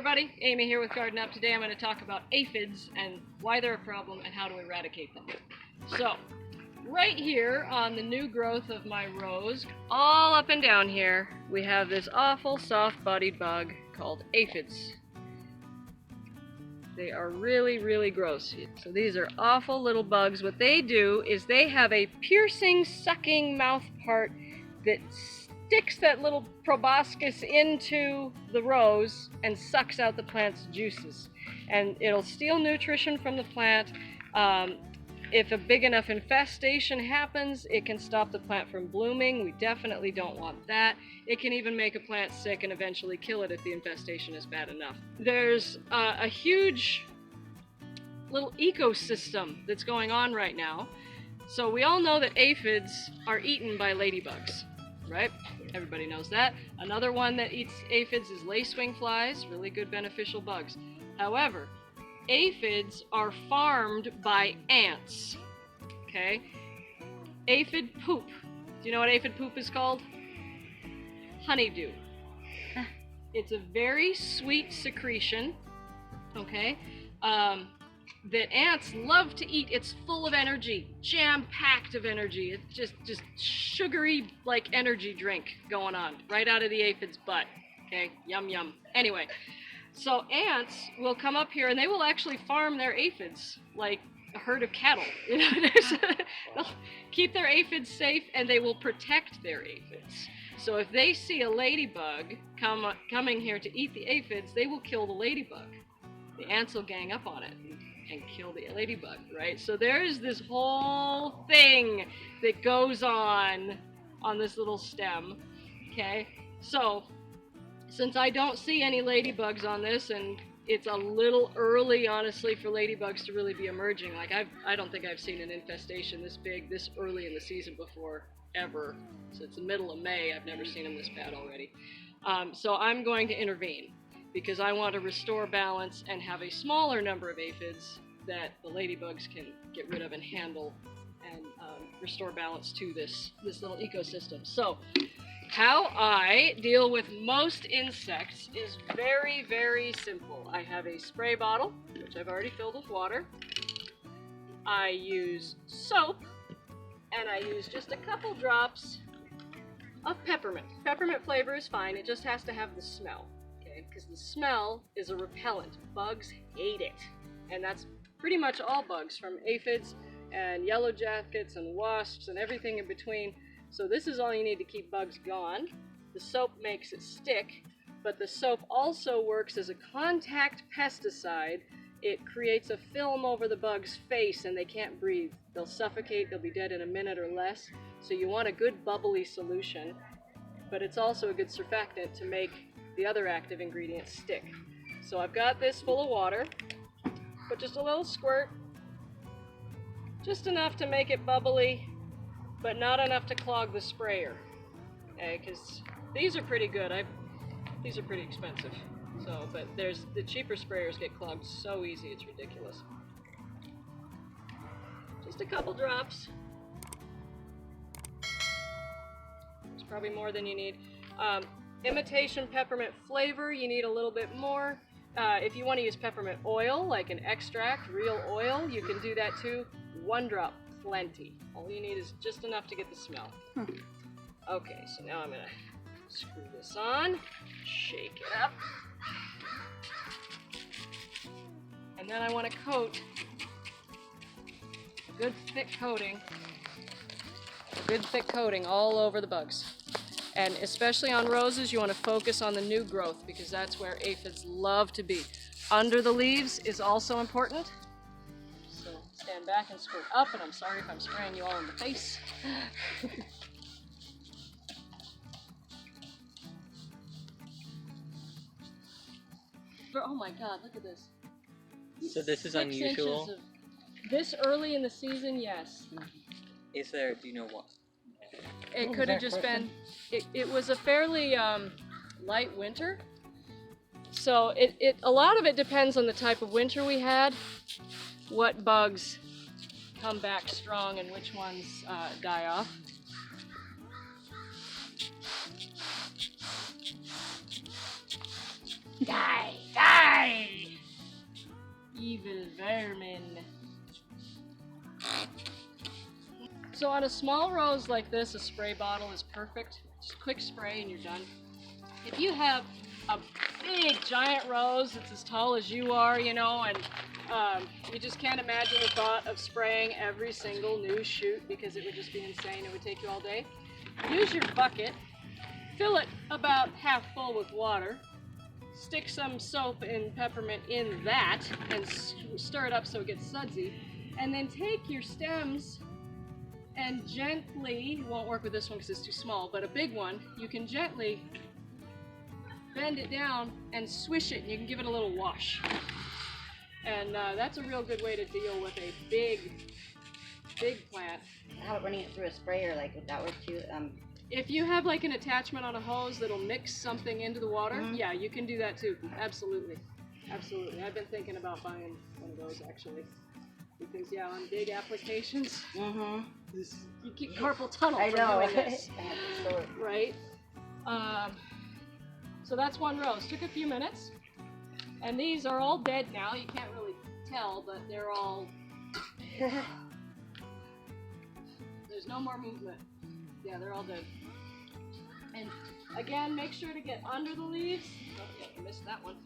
everybody, Amy here with Garden Up. Today I'm going to talk about aphids and why they're a problem and how to eradicate them. So, right here on the new growth of my rose, all up and down here, we have this awful soft-bodied bug called aphids. They are really, really gross. So these are awful little bugs. What they do is they have a piercing, sucking mouth part that sticks that little proboscis into the rose and sucks out the plant's juices. And it'll steal nutrition from the plant. If a big enough infestation happens, it can stop the plant from blooming. We definitely don't want that. It can even make a plant sick and eventually kill it if the infestation is bad enough. There's a huge little ecosystem that's going on right now. So we all know that aphids are eaten by ladybugs, right? Everybody knows that. Another one that eats aphids is lacewing flies, really good beneficial bugs. However, aphids are farmed by ants, okay? Aphid poop. Do you know what aphid poop is called? Honeydew. It's a very sweet secretion, okay, that ants love to eat. It's full of energy, jam-packed of energy. It's just sugary, like, energy drink going on right out of the aphid's butt, okay? Yum, yum. Anyway. So ants will come up here and they will actually farm their aphids like a herd of cattle. You know, they'll keep their aphids safe and they will protect their aphids. So if they see a ladybug coming here to eat the aphids, they will kill the ladybug. The ants will gang up on it and kill the ladybug, right? So there is this whole thing that goes on this little stem, okay? So since I don't see any ladybugs on this, and it's a little early, honestly, for ladybugs to really be emerging. Like, I don't think I've seen an infestation this big, this early in the season before, ever. Since the middle of May, I've never seen them this bad already. So I'm going to intervene, because I want to restore balance and have a smaller number of aphids that the ladybugs can get rid of and handle, and restore balance to this little ecosystem. So, how I deal with most insects is very, very simple. I have a spray bottle, which I've already filled with water. I use soap, and I use just a couple drops of peppermint. Peppermint flavor is fine, it just has to have the smell, okay? Because the smell is a repellent. Bugs hate it. And that's pretty much all bugs, from aphids and yellow jackets and wasps and everything in between. So this is all you need to keep bugs gone. The soap makes it stick, but the soap also works as a contact pesticide. It creates a film over the bug's face and they can't breathe. They'll suffocate, they'll be dead in a minute or less. So you want a good bubbly solution, but it's also a good surfactant to make the other active ingredients stick. So I've got this full of water, put just a little squirt, just enough to make it bubbly, but not enough to clog the sprayer, okay, because these are pretty good. These are pretty expensive, so, but the cheaper sprayers get clogged so easy, it's ridiculous. Just a couple drops. It's probably more than you need. Imitation peppermint flavor, you need a little bit more. If you want to use peppermint oil, like an extract, real oil, you can do that too. 1 drop. Plenty. All you need is just enough to get the smell. Okay, so now I'm going to screw this on, shake it up, and then I want to coat a good thick coating all over the bugs. And especially on roses, you want to focus on the new growth, because that's where aphids love to be. Under the leaves is also important. Stand back and squirt up, and I'm sorry if I'm spraying you all in the face. Oh my god, look at this. So this is unusual? This early in the season, yes. Is there, do you know what? It could have just been, it was a fairly light winter. So a lot of it depends on the type of winter we had. What bugs come back strong and which ones die off. Die! Die! Evil vermin. So on a small rose like this, a spray bottle is perfect. Just quick spray and you're done. If you have a big giant rose that's as tall as you are, you know, and you just can't imagine the thought of spraying every single new shoot because it would just be insane. It would take you all day. Use your bucket, fill it about half full with water, stick some soap and peppermint in that and stir it up so it gets sudsy, and then take your stems and gently, won't work with this one because it's too small, but a big one, you can gently bend it down and swish it, and you can give it a little wash. And that's a real good way to deal with a big plant. How about running it through a sprayer, like would that work too? If you have like an attachment on a hose that'll mix something into the water, yeah, you can do that too. Absolutely. Absolutely. I've been thinking about buying one of those actually. Because yeah, on big applications, you get carpal tunnel I from know. doing this. Right? So that's one rose. Took a few minutes. And these are all dead now. You can't really tell, but they're all... There's no more movement. Yeah, they're all dead. And again, make sure to get under the leaves. Oh, yeah, I missed that one.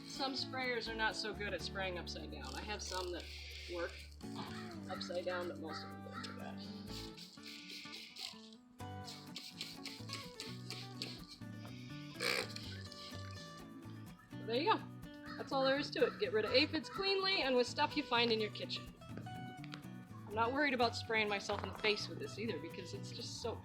Some sprayers are not so good at spraying upside down. I have some that work upside down, but most of them don't do that. There you go. That's all there is to it. Get rid of aphids cleanly and with stuff you find in your kitchen. I'm not worried about spraying myself in the face with this either because it's just soap.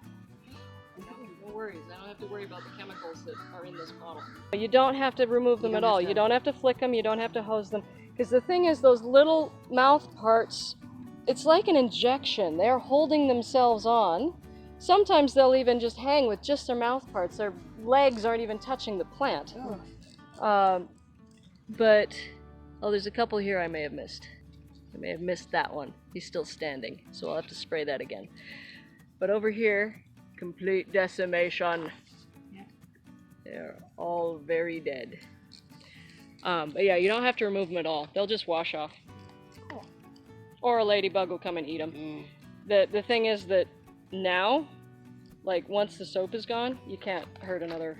No worries. I don't have to worry about the chemicals that are in this bottle. You don't have to remove them at all. You don't have to flick them. You don't have to hose them. Because the thing is, those little mouth parts, it's like an injection. They're holding themselves on. Sometimes they'll even just hang with just their mouth parts. Their legs aren't even touching the plant. But, oh, there's a couple here I may have missed. I may have missed that one. He's still standing, so I'll have to spray that again. But over here, complete decimation. Yeah. They're all very dead. But yeah, you don't have to remove them at all. They'll just wash off. Cool. Or a ladybug will come and eat them. The thing is that now, like once the soap is gone, you can't hurt another,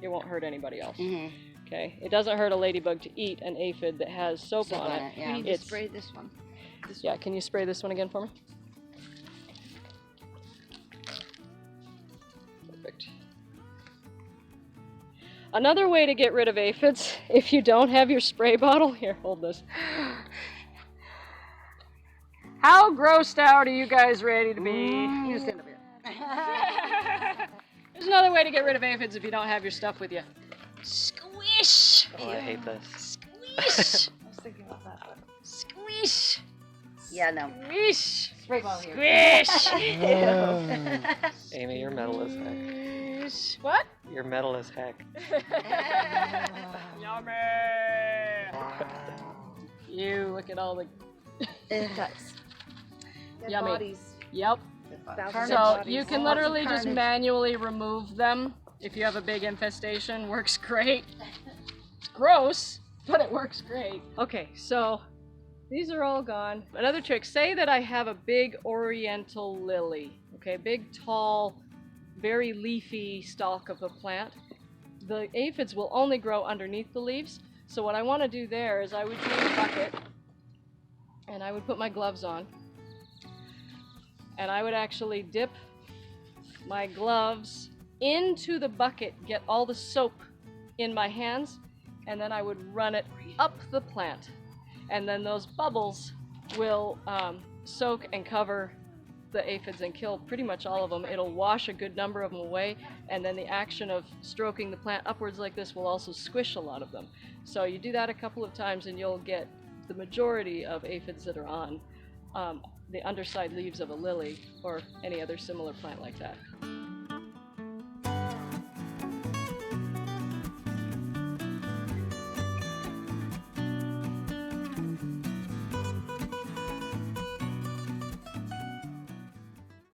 it won't hurt anybody else. Okay, it doesn't hurt a ladybug to eat an aphid that has soap on it. Yeah. We need to spray this one. Can you spray this one again for me? Perfect. Another way to get rid of aphids, if you don't have your spray bottle, here, hold this. How grossed out are you guys ready to be? You stand up here. There's another way to get rid of aphids if you don't have your stuff with you. Squish! Oh, I hate this. Squish! I was thinking about that one. Squish! Yeah, no. Squish! Spray bottle here. Squish! Amy, your metal is heck. Squish! What? Your metal is heck. Yummy! You look at all the Guts. yummy. Bodies. Yep. Carnage So bodies. you can Lots of literally just carnage. manually remove them if you have a big infestation. Works great. It's gross, but it works great. Okay, so these are all gone. Another trick, say that I have a big oriental lily, okay, big, tall, very leafy stalk of a plant. The aphids will only grow underneath the leaves. So what I want to do there is I would take a bucket and I would put my gloves on. And I would actually dip my gloves into the bucket, get all the soap in my hands, and then I would run it up the plant. And then those bubbles will soak and cover the aphids and kill pretty much all of them. It'll wash a good number of them away, and then the action of stroking the plant upwards like this will also squish a lot of them. So you do that a couple of times and you'll get the majority of aphids that are on the underside leaves of a lily or any other similar plant like that.